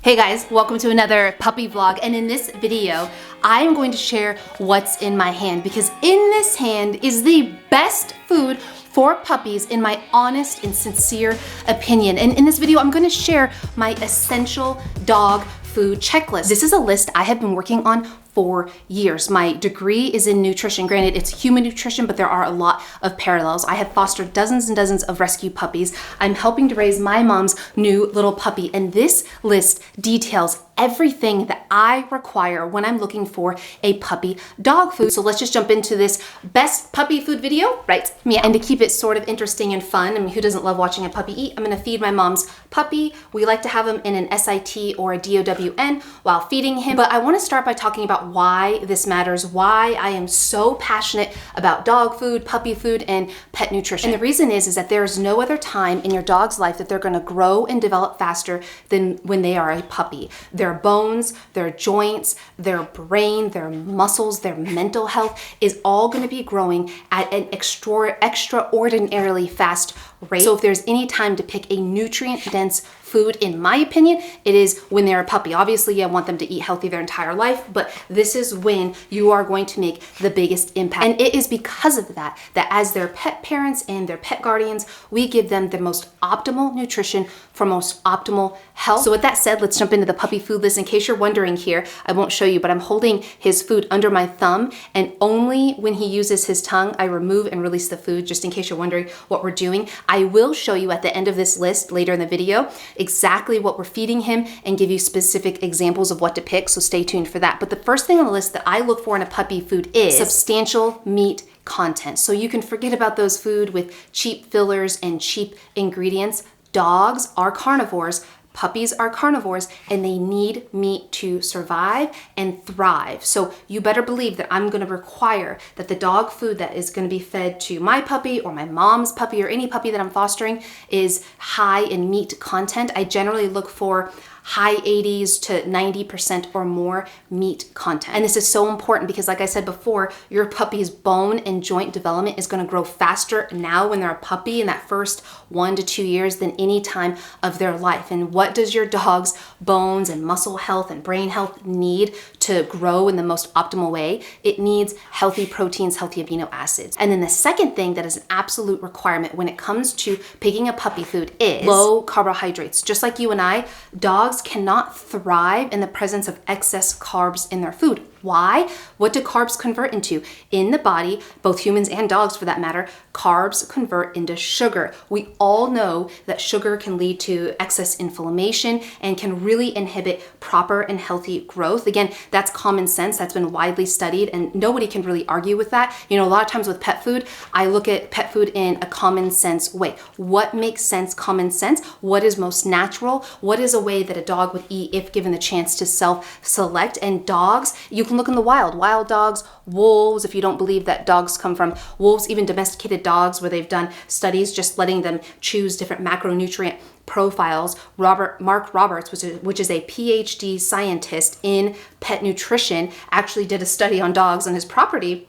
Hey guys, welcome to another puppy vlog, and in this video I am going to share what's in my hand, because in this hand is the best food for puppies in my honest and sincere opinion. And in this video I'm going to share my essential dog food checklist. This is a list I have been working on for years. My degree is in nutrition. Granted, it's human nutrition, but there are a lot of parallels. I have fostered dozens and dozens of rescue puppies. I'm helping to raise my mom's new little puppy, and this list details everything that I require when I'm looking for a puppy dog food. So let's just jump into this best puppy food video right meow. And to keep it sort of interesting and fun, I mean, who doesn't love watching a puppy eat? I'm gonna feed my mom's puppy. We like to have him in an SIT or a DOWN while feeding him. But I wanna start by talking about why this matters, why I am so passionate about dog food, puppy food, and pet nutrition. And the reason is that there's no other time in your dog's life that they're gonna grow and develop faster than when they are a puppy. Their bones, their joints, their brain, their muscles, their mental health is all gonna be growing at an extraordinarily fast rate. So if there's any time to pick a nutrient-dense food, in my opinion, it is when they're a puppy. Obviously, I want them to eat healthy their entire life, but this is when you are going to make the biggest impact. And it is because of that as their pet parents and their pet guardians, we give them the most optimal nutrition for most optimal health. So with that said, let's jump into the puppy food list. In case you're wondering here, I won't show you, but I'm holding his food under my thumb, and only when he uses his tongue, I remove and release the food, just in case you're wondering what we're doing. I will show you at the end of this list later in the video exactly what we're feeding him and give you specific examples of what to pick, so stay tuned for that. But the first thing on the list that I look for in a puppy food is substantial meat content. So you can forget about those food with cheap fillers and cheap ingredients. Dogs are carnivores. Puppies are carnivores, and they need meat to survive and thrive. So you better believe that I'm gonna require that the dog food that is gonna be fed to my puppy or my mom's puppy or any puppy that I'm fostering is high in meat content. I generally look for high 80s to 90% or more meat content. And this is so important because, like I said before, your puppy's bone and joint development is gonna grow faster now when they're a puppy in that first 1 to 2 years than any time of their life. And what does your dog's bones and muscle health and brain health need to grow in the most optimal way? It needs healthy proteins, healthy amino acids. And then the second thing that is an absolute requirement when it comes to picking a puppy food is low carbohydrates. Just like you and I, dogs cannot thrive in the presence of excess carbs in their food. Why? What do carbs convert into? In the body, both humans and dogs for that matter, carbs convert into sugar. We all know that sugar can lead to excess inflammation and can really inhibit proper and healthy growth. Again, that's common sense. That's been widely studied, and nobody can really argue with that. You know, a lot of times with pet food, I look at pet food in a common sense way. What makes sense, common sense? What is most natural? What is a way that a dog would eat if given the chance to self-select? And dogs, you can look in the wild dogs, wolves, if you don't believe that dogs come from wolves, even domesticated dogs where they've done studies just letting them choose different macronutrient profiles. Mark Roberts, which is a PhD scientist in pet nutrition, actually did a study on dogs on his property.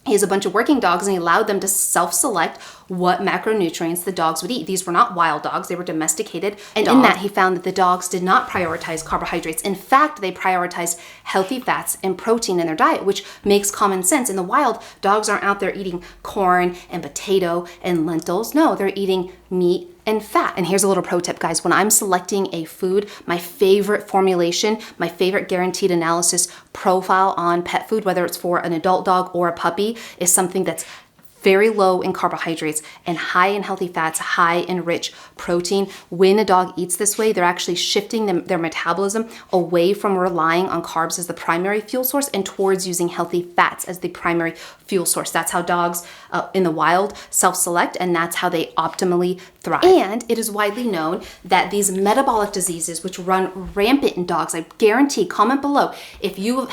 He has a bunch of working dogs, and he allowed them to self-select what macronutrients the dogs would eat. These were not wild dogs, they were domesticated. And in that, he found that the dogs did not prioritize carbohydrates. In fact, they prioritized healthy fats and protein in their diet, which makes common sense. In the wild, dogs aren't out there eating corn and potato and lentils. No, they're eating meat and fat. And here's a little pro tip, guys. When I'm selecting a food, my favorite formulation, my favorite guaranteed analysis profile on pet food, whether it's for an adult dog or a puppy, is something that's very low in carbohydrates and high in healthy fats, high in rich protein. When a dog eats this way, they're actually shifting their metabolism away from relying on carbs as the primary fuel source and towards using healthy fats as the primary fuel source. That's how dogs in the wild self-select, and that's how they optimally thrive. And it is widely known that these metabolic diseases, which run rampant in dogs, I guarantee, comment below if you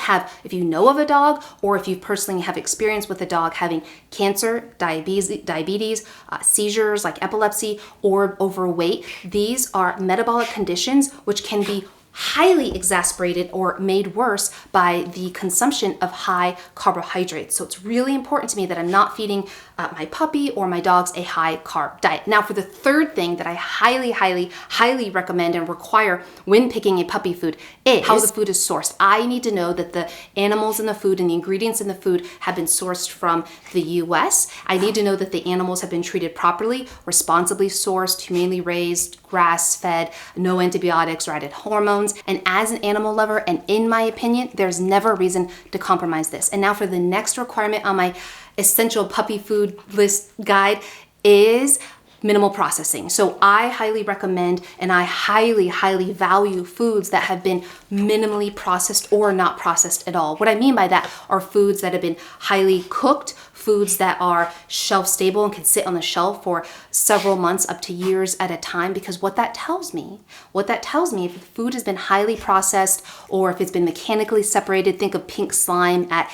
know of a dog, or if you personally have experience with a dog having cancer, diabetes, seizures like epilepsy, or overweight. These are metabolic conditions which can be highly exacerbated or made worse by the consumption of high carbohydrates. So it's really important to me that I'm not feeding my puppy or my dogs a high carb diet. Now for the third thing that I highly recommend and require when picking a puppy food is how the food is sourced. I need to know that the animals in the food and the ingredients in the food have been sourced from the US. I need to know that the animals have been treated properly, responsibly sourced, humanely raised, grass-fed, no antibiotics or added hormones. And as an animal lover, and in my opinion, there's never a reason to compromise this. And now for the next requirement on my essential puppy food list guide is minimal processing. So I highly recommend and I highly value foods that have been minimally processed or not processed at all. What I mean by that are foods that have been highly cooked, foods that are shelf stable and can sit on the shelf for several months up to years at a time, because what that tells me, if the food has been highly processed or if it's been mechanically separated, think of pink slime at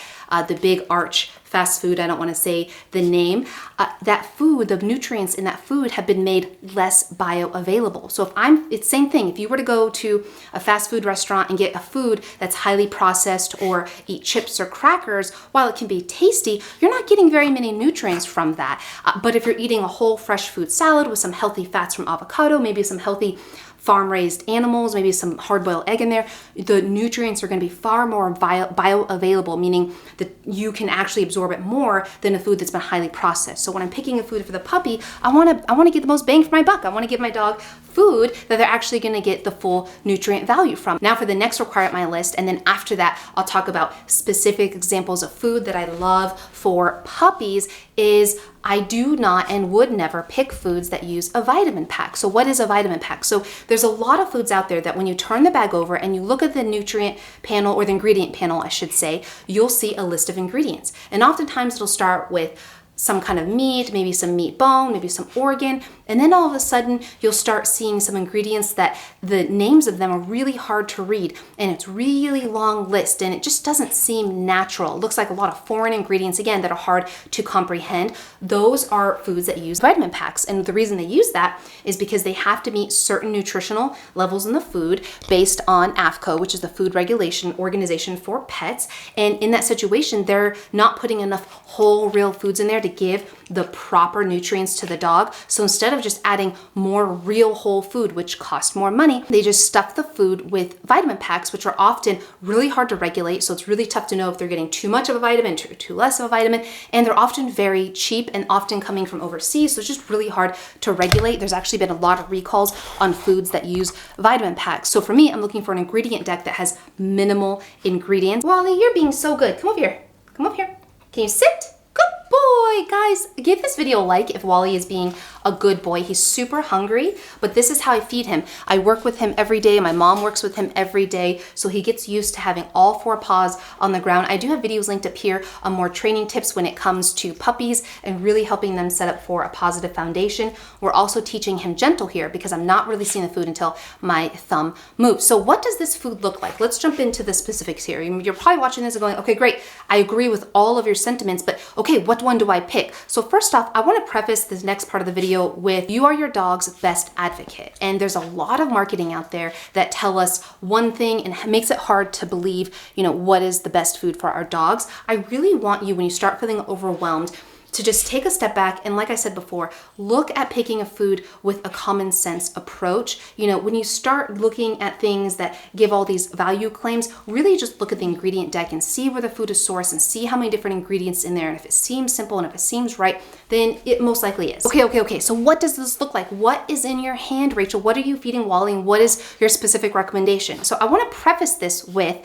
the big Arch fast food, I don't want to say the name, that food, the nutrients in that food have been made less bioavailable. So it's same thing. If you were to go to a fast food restaurant and get a food that's highly processed or eat chips or crackers, while it can be tasty, you're not getting very many nutrients from that. But if you're eating a whole fresh food salad with some healthy fats from avocado, maybe some healthy farm-raised animals, maybe some hard-boiled egg in there, the nutrients are going to be far more bioavailable, meaning that you can actually absorb it more than a food that's been highly processed. So when I'm picking a food for the puppy, I want to get the most bang for my buck. I want to give my dog food that they're actually going to get the full nutrient value from. Now for the next requirement on my list, and then after that, I'll talk about specific examples of food that I love for puppies, is I do not and would never pick foods that use a vitamin pack. So what is a vitamin pack? So there's a lot of foods out there that when you turn the bag over and you look at the nutrient panel, or the ingredient panel, I should say, you'll see a list of ingredients. And oftentimes it'll start with some kind of meat, maybe some meat bone, maybe some organ, and then all of a sudden you'll start seeing some ingredients that the names of them are really hard to read, and it's really long list, and it just doesn't seem natural. It looks like a lot of foreign ingredients, again, that are hard to comprehend. Those are foods that use vitamin packs, and the reason they use that is because they have to meet certain nutritional levels in the food based on AAFCO, which is the Food Regulation Organization for Pets, and in that situation, they're not putting enough whole, real foods in there to give the proper nutrients to the dog. So instead of just adding more real whole food, which costs more money, they just stuff the food with vitamin packs, which are often really hard to regulate. So it's really tough to know if they're getting too much of a vitamin, too less of a vitamin, and they're often very cheap and often coming from overseas. So it's just really hard to regulate. There's actually been a lot of recalls on foods that use vitamin packs. So for me, I'm looking for an ingredient deck that has minimal ingredients. Wally, you're being so good. Come over here. Come up here. Can you sit? Good boy. Guys, give this video a like if Wally is being a good boy. He's super hungry, but this is how I feed him. I work with him every day. My mom works with him every day, so he gets used to having all four paws on the ground. I do have videos linked up here on more training tips when it comes to puppies and really helping them set up for a positive foundation. We're also teaching him gentle here because I'm not releasing the food until my thumb moves. So what does this food look like? Let's jump into the specifics here. You're probably watching this and going, okay, great. I agree with all of your sentiments, but okay, what one do I pick? So first off, I want to preface this next part of the video with, you are your dog's best advocate. And there's a lot of marketing out there that tell us one thing and makes it hard to believe, what is the best food for our dogs. I really want you, when you start feeling overwhelmed, to just take a step back and, like I said before, look at picking a food with a common sense approach. When you start looking at things that give all these value claims, really just look at the ingredient deck and see where the food is sourced and see how many different ingredients in there. And if it seems simple and if it seems right, then it most likely is. Okay. So what does this look like? What is in your hand, Rachel? What are you feeding Wally? And what is your specific recommendation? So I want to preface this with,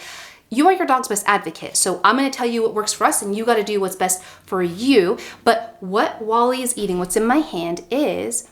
you are your dog's best advocate. So I'm going to tell you what works for us and you got to do what's best for you. But what Wally is eating, what's in my hand, is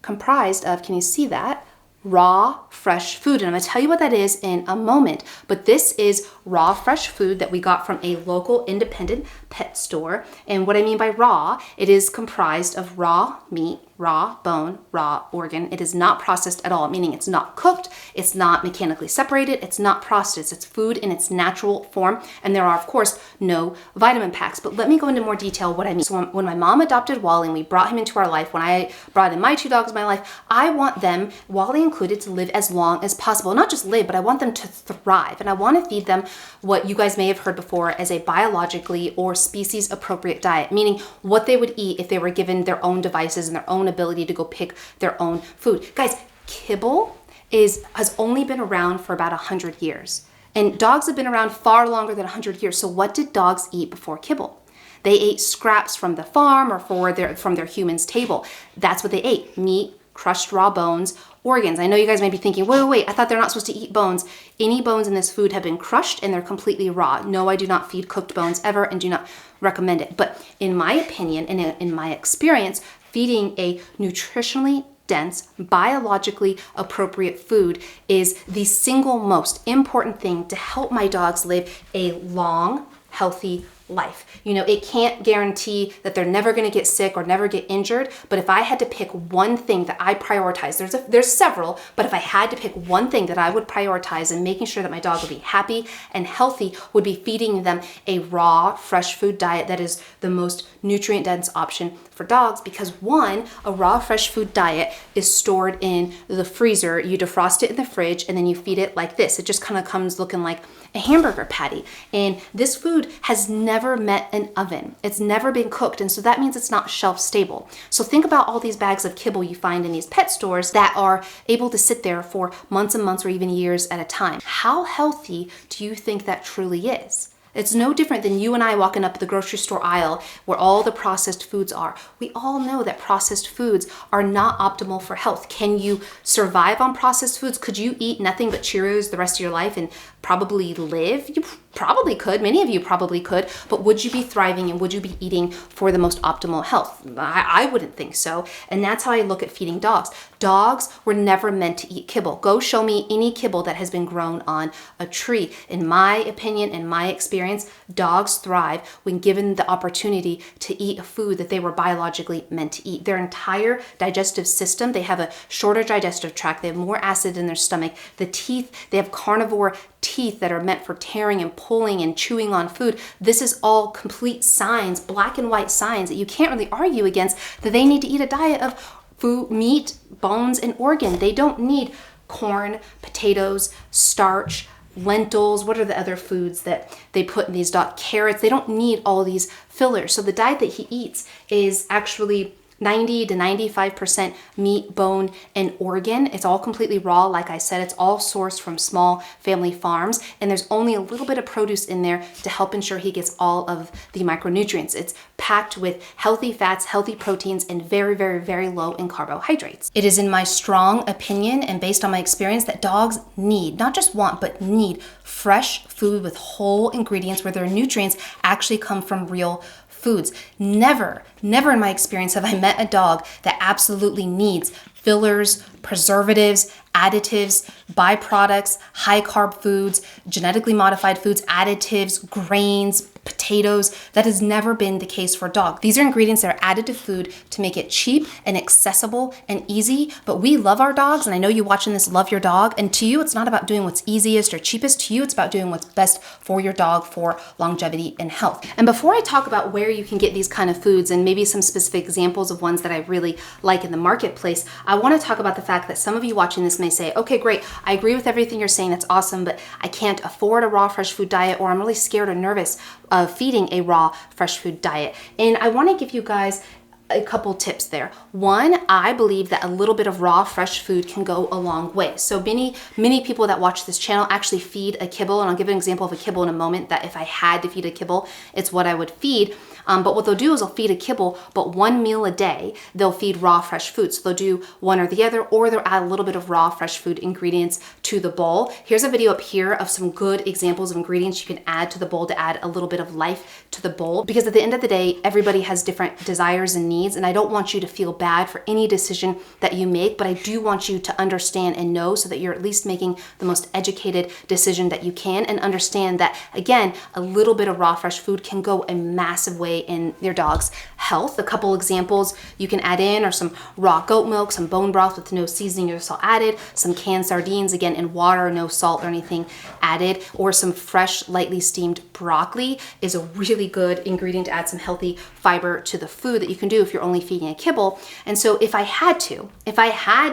comprised of, can you see that? Raw, fresh food. And I'm going to tell you what that is in a moment. But this is raw, fresh food that we got from a local independent pet store. And what I mean by raw, it is comprised of raw meat, raw bone, raw organ. It is not processed at all, meaning it's not cooked, it's not mechanically separated, it's not processed. It's food in its natural form, and there are, of course, no vitamin packs. But let me go into more detail what I mean. So when my mom adopted Wally and we brought him into our life, when I brought in my 2 dogs in my life, I want them, Wally included, to live as long as possible. Not just live, but I want them to thrive. And I want to feed them what you guys may have heard before as a biologically or species appropriate diet, meaning what they would eat if they were given their own devices and their own ability to go pick their own food. Guys, kibble has only been around for about 100 years. And dogs have been around far longer than 100 years. So what did dogs eat before kibble? They ate scraps from the farm or from their human's table. That's what they ate: meat, crushed raw bones, organs. I know you guys may be thinking, wait, I thought they're not supposed to eat bones. Any bones in this food have been crushed and they're completely raw. No, I do not feed cooked bones ever and do not recommend it. But in my opinion and in my experience, feeding a nutritionally dense, biologically appropriate food is the single most important thing to help my dogs live a long, healthy life. You know, it can't guarantee that they're never going to get sick or never get injured, but if I had to pick one thing that I prioritize, there's several, but if I had to pick one thing that I would prioritize in making sure that my dog would be happy and healthy, would be feeding them a raw, fresh food diet that is the most nutrient dense option for dogs. Because one, a raw, fresh food diet is stored in the freezer. You defrost it in the fridge and then you feed it like this. It just kind of comes looking like a hamburger patty. And this food has never met an oven. It's never been cooked. And so that means it's not shelf stable. So think about all these bags of kibble you find in these pet stores that are able to sit there for months and months or even years at a time. How healthy do you think that truly is? It's no different than you and I walking up the grocery store aisle where all the processed foods are. We all know that processed foods are not optimal for health. Can you survive on processed foods? Could you eat nothing but Cheerios the rest of your life and probably live? You probably could. Many of you probably could. But would you be thriving and would you be eating for the most optimal health? I wouldn't think so. And that's how I look at feeding dogs. Dogs were never meant to eat kibble. Go show me any kibble that has been grown on a tree. In my opinion, in my experience, dogs thrive when given the opportunity to eat a food that they were biologically meant to eat. Their entire digestive system, they have a shorter digestive tract. They have more acid in their stomach. The teeth, they have carnivore teeth that are meant for tearing and pulling and chewing on food. This is all complete signs, black and white signs that you can't really argue against, that they need to eat a diet of food, meat, bones, and organ. They don't need corn, potatoes, starch, lentils. What are the other foods that they put in these dogs? Carrots. They don't need all these fillers. So the diet that he eats is actually 90 to 95% meat, bone, and organ. It's all completely raw. Like I said, it's all sourced from small family farms, and there's only a little bit of produce in there to help ensure he gets all of the micronutrients. It's packed with healthy fats, healthy proteins, and very, very, very low in carbohydrates. It is in my strong opinion and based on my experience that dogs need, not just want, but need fresh food with whole ingredients where their nutrients actually come from real foods. Never in my experience have I met a dog that absolutely needs fillers, preservatives, additives, byproducts, high carb foods, genetically modified foods, additives, grains, potatoes. That has never been the case for a dog. These are ingredients that are added to food to make it cheap and accessible and easy. But we love our dogs, and I know you watching this love your dog. And to you, it's not about doing what's easiest or cheapest. To you, it's about doing what's best for your dog for longevity and health. And before I talk about where you can get these kind of foods and maybe some specific examples of ones that I really like in the marketplace, I want to talk about the fact that some of you watching this may say, okay, great, I agree with everything you're saying, that's awesome, but I can't afford a raw fresh food diet, or I'm really scared or nervous of feeding a raw fresh food diet. And I want to give you guys a couple tips there. One, I believe that a little bit of raw fresh food can go a long way. So many people that watch this channel actually feed a kibble, and I'll give an example of a kibble in a moment, that if I had to feed a kibble, it's what I would feed. But what they'll do is they'll feed a kibble, but one meal a day, they'll feed raw fresh food. So they'll do one or the other, or they'll add a little bit of raw fresh food ingredients to the bowl. Here's a video up here of some good examples of ingredients you can add to the bowl to add a little bit of life to the bowl. Because at the end of the day, everybody has different desires and needs, and I don't want you to feel bad for any decision that you make, but I do want you to understand and know so that you're at least making the most educated decision that you can, and understand that, again, a little bit of raw fresh food can go a massive way in your dog's health. A couple examples you can add in are some raw goat milk, some bone broth with no seasoning or salt added, some canned sardines, again in water, no salt or anything added, or some fresh, lightly steamed broccoli is a really good ingredient to add some healthy fiber to the food that you can do if you're only feeding a kibble. And so if I had to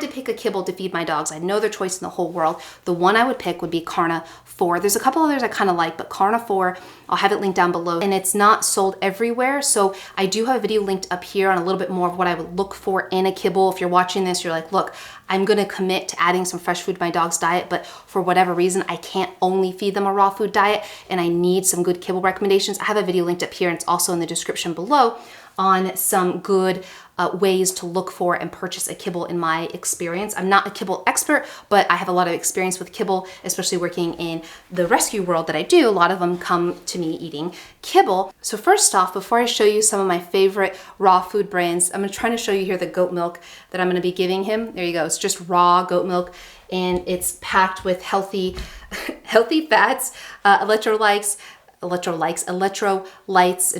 pick a kibble to feed my dogs, I had no other choice in the whole world, the one I would pick would be Carnivore. There's a couple others I kind of like, but Carnivore, I'll have it linked down below, and it's not sold everywhere. So I do have a video linked up here on a little bit more of what I would look for in a kibble. If you're watching this, you're like, look, I'm gonna commit to adding some fresh food to my dog's diet, but for whatever reason, I can't only feed them a raw food diet and I need some good kibble recommendations. I have a video linked up here and it's also in the description below on some good ways to look for and purchase a kibble in my experience. I'm not a kibble expert, but I have a lot of experience with kibble, especially working in the rescue world that I do. A lot of them come to me eating kibble. So first off, before I show you some of my favorite raw food brands, I'm gonna try to show you here the goat milk that I'm gonna be giving him. There you go, it's just raw goat milk and it's packed with healthy fats, electrolytes,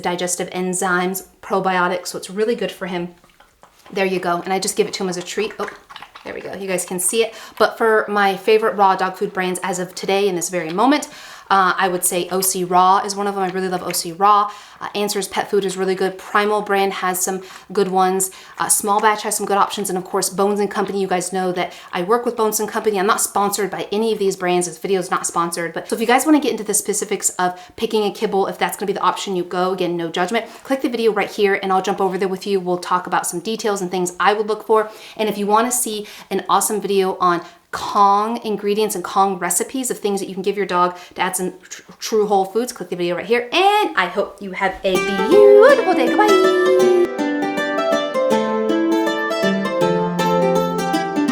digestive enzymes, probiotics, so it's really good for him. There you go, and I just give it to him as a treat. Oh, there we go, you guys can see it. But for my favorite raw dog food brands as of today in this very moment, I would say OC Raw is one of them. I really love OC Raw. Answers Pet Food is really good. Primal brand has some good ones. Small Batch has some good options. And of course, Bones & Company, you guys know that I work with Bones & Company. I'm not sponsored by any of these brands. This video is not sponsored. But so if you guys want to get into the specifics of picking a kibble, if that's going to be the option you go, again, no judgment, click the video right here and I'll jump over there with you. We'll talk about some details and things I would look for. And if you want to see an awesome video on Kong ingredients and Kong recipes of things that you can give your dog to add some true whole foods, click the video right here. And I hope you have a beautiful day. Goodbye.